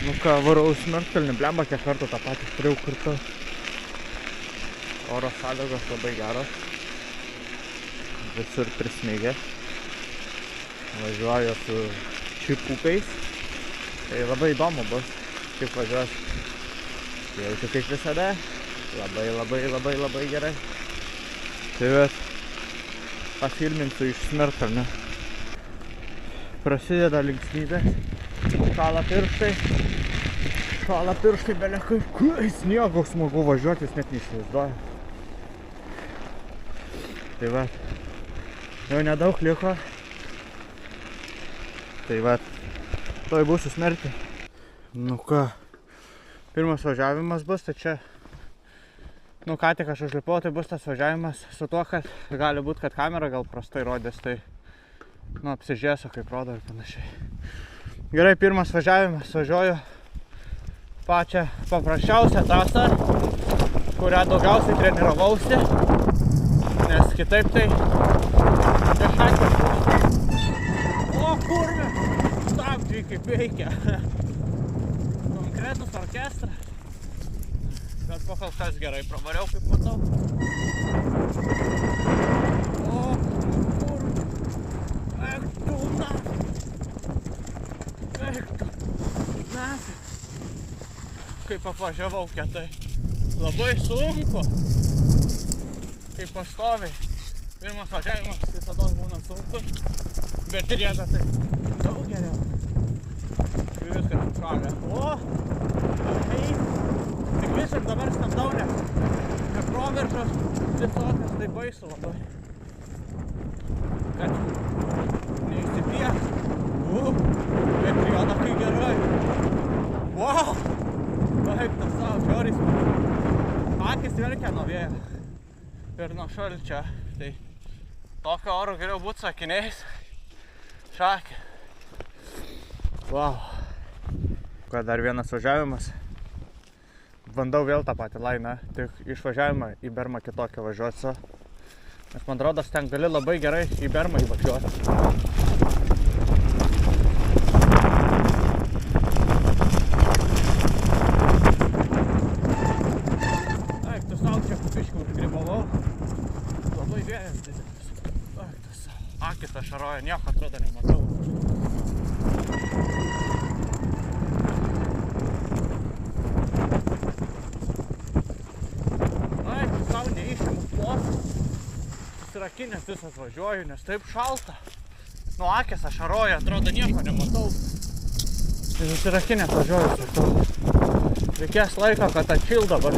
Nu ką, varau Smėltkalnį, blemba, kiek kartų tą patį turėjau kartu. Oro sąlygos labai geros. Visur prismeigė. Važiuoju su čipukais. Tai labai įdomu bus, kaip važiuos. Jaučiu kaip visada. Labai gerai. Tai vat, pafilminsiu iš Smėltkalnio. Prasideda linksmybės. Šala pirštai belia kaip sniego smagu važiuoti, jis net neįsivaizduoja. Tai va, jau nedaug liko. Tai va, toj būsiu Smėltė. Nu ką, pirmas važiavimas bus, tai čia, nu ką tik aš užlipau, tai bus tas važiavimas su tuo, kad gali būt, kad kamera gal prastai rodės, tai nu apsižiūrėsiu, kaip rodo ir panašiai. Gerai, pirmas važiavimas, važiuoju pačią paprasčiausią trasą, kurią daugiausiai treniravausi, nes kitaip tai nešakės. O kurve, stabdžiai kaip veikia. Konkretus orkestras, bet po kol kas gerai pravariau, kaip matau. O kurve, kaip apvažiavau kietai. Labai sunku. Kaip pastoviai. Pirmas važiavimas visada būna sunkus. Bet ir jėga tai daug geriau. Ir viskas atšalė. O! Ei! Tik vis ir dabar stabdau, nes proveržos visokios tai baisu labai. Kad neįsipies. Bet rieda kai gerai. Wow! Taip, tas savo žiauriai smagu. Akis verkia nuo vėjo ir nuo šalčio. Tai tokio oro geriau būt su akiniais. Šakė. Wow. Kad dar vienas važiavimas. Bandau vėl tą patį lainą, tik išvažiavimą į Bermą kitokį važiuosiu. Nes man rodos, ten gali labai gerai į Bermą įvažiuoti. Akis ašaroja, nieko atrodo nematau. Ai, sau neišimu postus. Susirakinęs visas važiuoju, nes taip šalta. Nu, akis ašaroja, atrodo nieko nematau. Tai susirakinęs važiuoju, sakau. Reikės laiko, kad atšil dabar.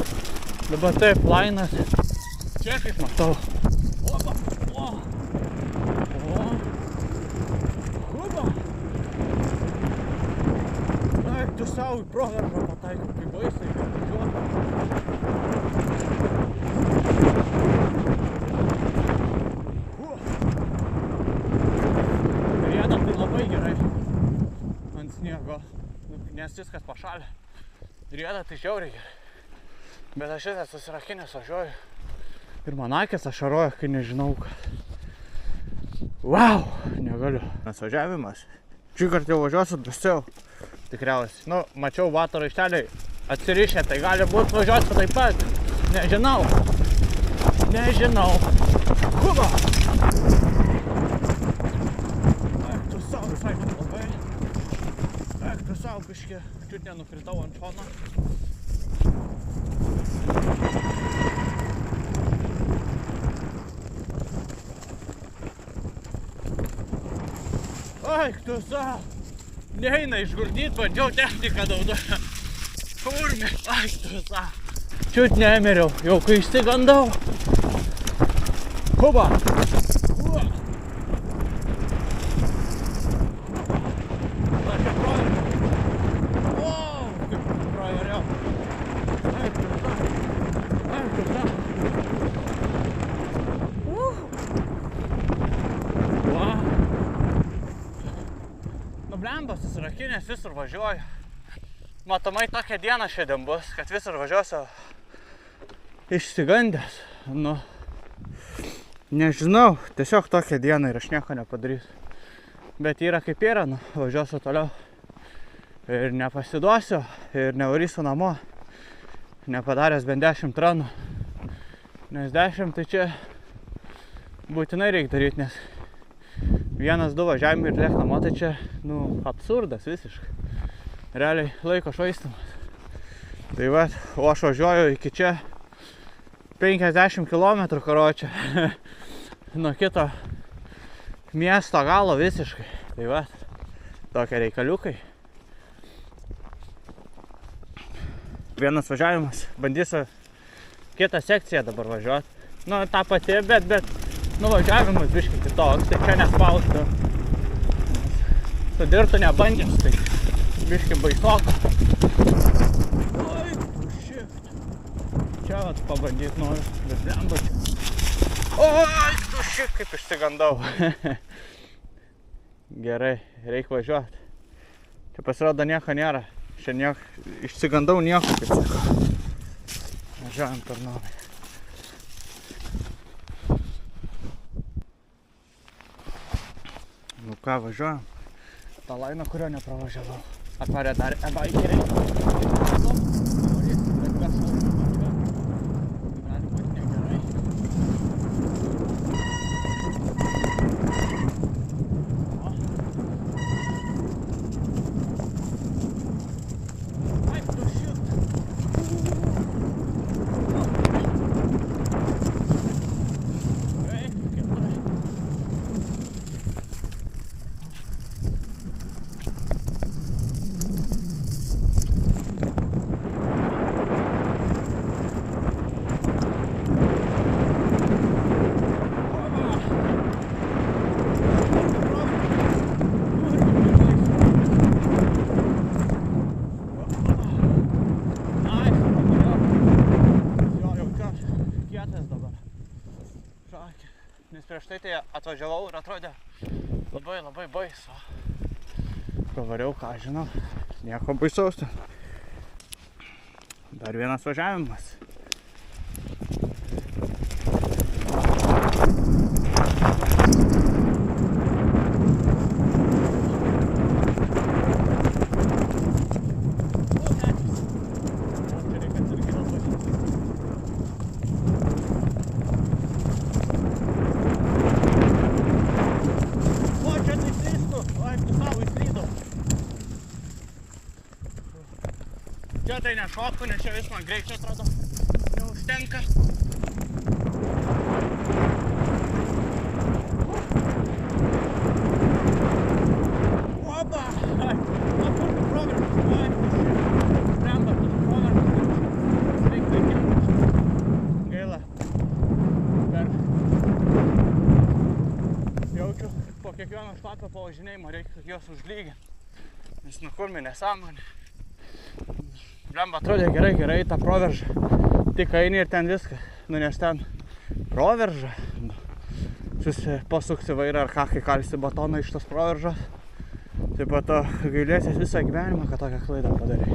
Dabar taip, lainas. Čia kaip matau. Opa, o. Tu savo į proveržą pataikau, kaip baisiai važiuoti. Rieda tai labai gerai ant sniego, nes viskas pašalė. Rieda tai žiauriai gerai. Bet aš šitą susirakinęs važiuoju. Ir man akis ašaroja, kai nežinau, kad... Wow, negaliu. Nes važiavimas. Šį kartą jau važiuosiu drąsiau. Tikriausiai. Nu, mačiau bato raišteliai atsirišę, tai gali būt važiuoti taip pat. Nežinau. Kuba! Eik, tu savo visai labai. Eik, tu savo biškį. Čiut nenukritau ant šono. Eik, tu savo. Neina išgurdyt, bandžiau techniką naudoju. Kurmi, ai, tu savo. Čiut nemiriau, jau kai išsigandau. Kuba! Kuba! Aš čia pravariau. Wow, kaip pravariau. Ai, tu savo. Ai, tu savo. Wow. Blembas susirakinęs, visur važiuoju. Matomai tokia diena šiandien bus, kad visur važiuosiu išsigandęs. Nu, nežinau, tiesiog tokia diena ir aš nieko nepadarysiu. Bet yra kaip yra, nu, važiuosiu toliau. Ir nepasiduosiu, ir nevarysiu namo, nepadaręs bent 10 ranų. Nes 10 tai čia būtinai reikia daryti, nes 1-2 važiavimai ir liek namo, tai čia, absurdas visiškai. Realiai laiko švaistymas. Tai va, o aš važiuoju iki čia 50 km, karočią, nuo kito miesto galo visiškai. Tai va, tokie reikaliukai. Vienas važiavimas, bandysiu kitą sekciją dabar važiuoti. Ta pati, bet nuvažiavimas biškai kitoks, tai čia nespaustu. Su dirtu nebandęs, tai biškai baisoka. Oi, shit. Čia vat pabandyti noriu, bet blemba čia. Oi, shit, kaip išsigandau. Gerai, reikia važiuoti. Čia pasirodo nieko nėra. Šiandien išsigandau nieko, kaip sako. Važiuojam per naują. Ką, važiuojam. Ta laina, kurio nepravažiavau. Atvarė dar e-bikeriai. Bet kas nori važiuoti. Gali būti negerai. Nes prieš tai atvažiavau ir atrodė labai baisu. Pavariau, ką žinau, nieko baisaus. Dar vienas važiavimas. Čia tai nešoku, nes čia vis man greičio atrodo neužtenka. Oba! Kur tu proveržas? Tremba, tu proveržas. Reikia gaila. Jaučiu, po kiekvieno šlapio pavažinėjimo reikia juos užlyginti. Nes nukurmi nesąmonė. Blemba, atrodė gerai, tą proveržą. Tik eini ir ten viską. Nes ten proveržą. Pasuksi vairą ar ką, kai kalsi batoną iš tos proveržos. Tai po to gailėsies visą gyvenimą, kad tokią klaidą padarai.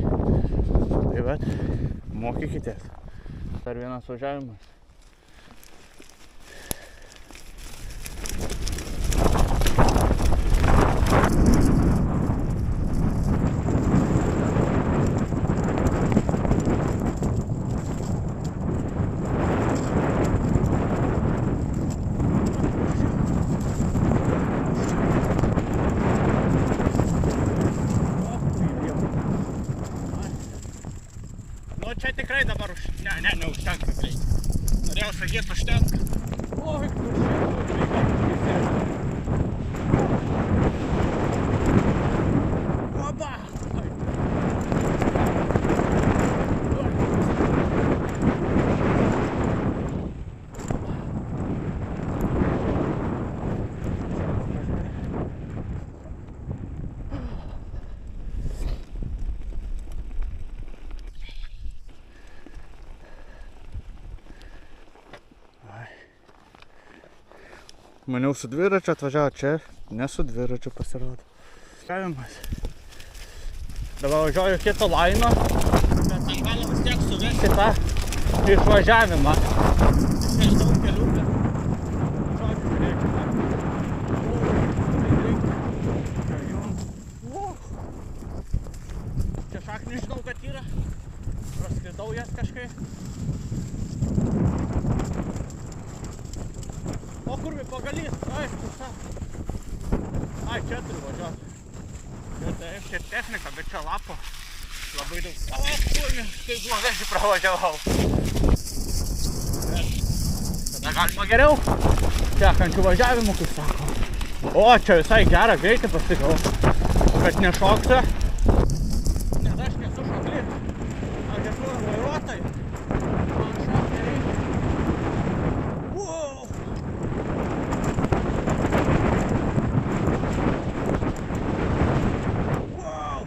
Tai vat, mokykitės. Dar vienas važiavimas. Čia tikrai dabar neužtenka greitai. Norėjau sakyti užtenka. Oi, Oba! Maniau su dviračiu atvažiavo, čia ne su dviračiu pasirodo. Važiavimas. Dabar važiuoju kito laino, bet ten gali vis tiek suvesti tą išvažiavimą. Čia daug kelių, bet žodžiu žiūrėkime. šaknį žinau, kad yra. Praskridau jas kažkai. O kurvi pagalys? Ai, pusa. Ai, čia turiu važiuoti. Čia taip, čia technika, bet čia lapo. Labai daug. O, kurvi, kaip blogai pravažiavau. Tada galima geriau. Tekančių važiavimų, kaip sako. O, čia visai gerą greitį pasigau. Bet nešoksiu. Nes aš nesu šoklys. Aš esu vairuotojai. Man šokti reikia. Wow! Wow!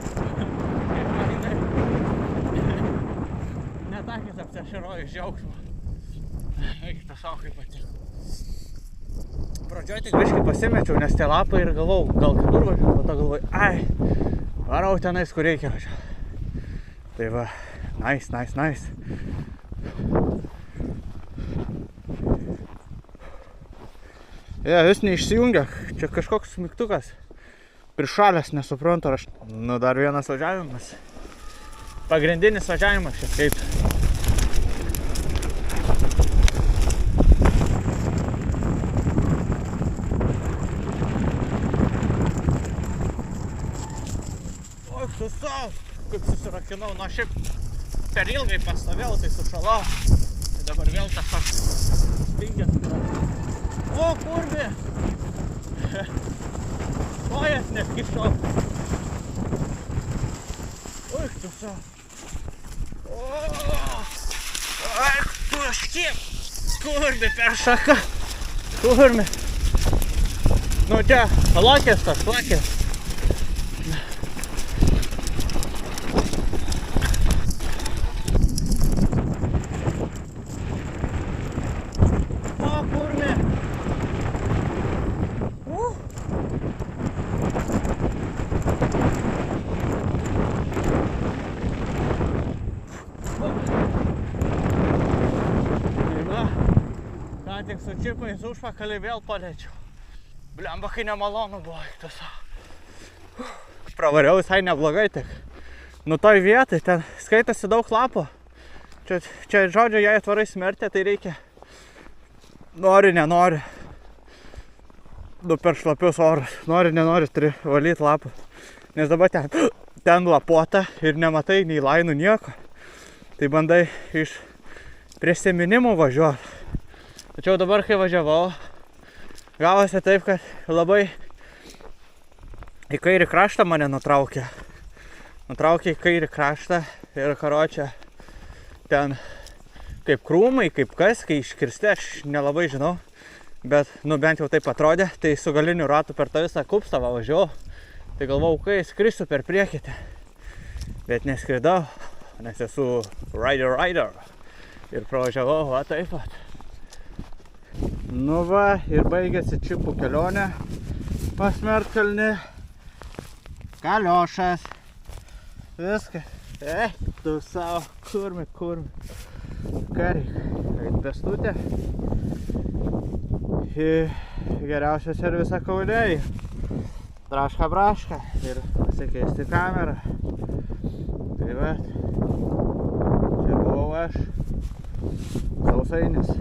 Net akis apsiašarojo iš džiaugsmo. Eik tą savo kaip patiko. Pradžioj tik biškį pasimečiau, nes tie lapai ir galvau, gal kitur važiuoju, po to galvoju, ai, varau tenais, kur reikia važiuoti. Tai va, nice. Vis neišsijungia, čia kažkoks mygtukas prišalęs, nesuprantu, aš... Nu, dar vienas važiavimas. Pagrindinis važiavimas čia kaip. Susau, kaip susirakinau, nu šiaip per ilgai pastovėjau, tai sušalau. Tai dabar vėl tas stingęs. O, kurvi! Kojas neskišau. Ui, susau. O, tu šiek. Kurvi per šaką. Kurvi. Nu čia, lakės tas, lakės. Tik su čipais užpakalį vėl paliečiau. Blemba, kai nemalonu buvo. Pravariau visai neblogai tik. Nu toj vietai, ten skaitasi daug lapo. Čia žodžio, jei atvarai smertė, tai reikia. Nori, nenori. Nu per šlapius orus. Nori, nenori, turi valyti lapą. Nes dabar ten lapuota ir nematai nei lainų nieko. Tai bandai iš prisiminimų važiuoti. Tačiau dabar, kai važiavau, gavosi taip, kad labai į kairį kraštą mane nutraukė. Nutraukė į kairį kraštą ir karočią ten kaip krūmai, kaip kas, kai iškirsti, aš nelabai žinau. Bet, nu bent jau taip atrodė, tai su galiniu ratu per tą visą kupstą važiavau. Tai galvau, kai skrisiu per priekį. Bet neskridau, nes esu rider. Ir pravažiavau, va taip pat. Nu va, ir baigėsi čipų kelionė pas Mertkalnį. Kaliošas. Viskas. Tu savo, kurmi. Ką reikia? Eit pėstutė. Į geriausią servisą Kaune. Braška. Ir pasikeisti kamerą. Tai va. Čia buvau aš. Sausainis.